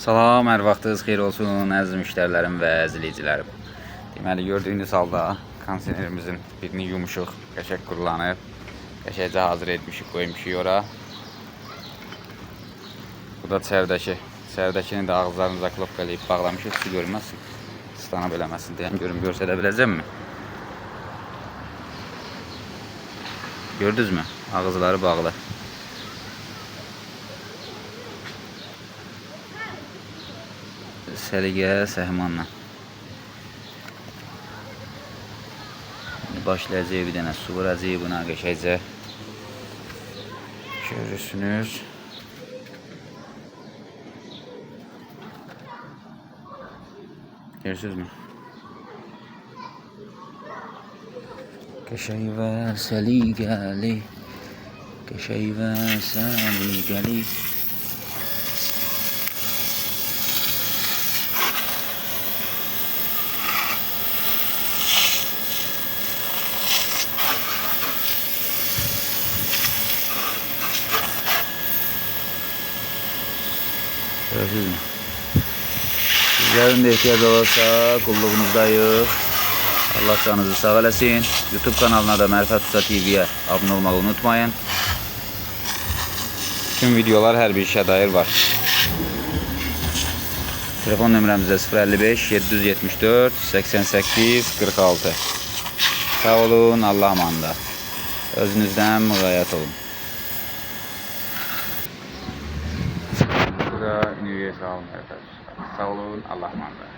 Salam, hər vaxtınız xeyir olsun əziz müştərilərim və izləyicilərim. Deməli, gördüyünüz halda kondisionerimizin birini yumuşuq, qəşəng kurulanıb, qəşəngcə hazır etmişik, qoymuşuq ora. Bu da çərdəki. Çərdəkini də ağızlarınıza klopqalıyıb bağlamışıq, su görməsin, ıslanıb eləməsin deyəm. Görüm, görsədə biləcəmmi? Gördünüz mü? Ağızları bağlı. Səliqə, səhmanla. Başlayacaq bir dənə su vuracaq buna qəşəngcə. Görürsünüz. Görürsünüz mü? Qəşəng və səliqəli. Qəşəng və səliqəli. Gördünüz mü? Sizlerin de ihtiyaç olursa kulluğunuzdayıq. Allah canınızı sağ eləsin. YouTube kanalına da Mərifət Usta TV'ye abunə olmağı unutmayın. Tüm videolar hər bir işə dair var. Telefon nömrəmizdə 055 774 88 46. Sağ olun, Allah'a emanet. Özünüzdən müğayət olun. Universal Mərifət Usta. Sağ olun, Allah'a emanet.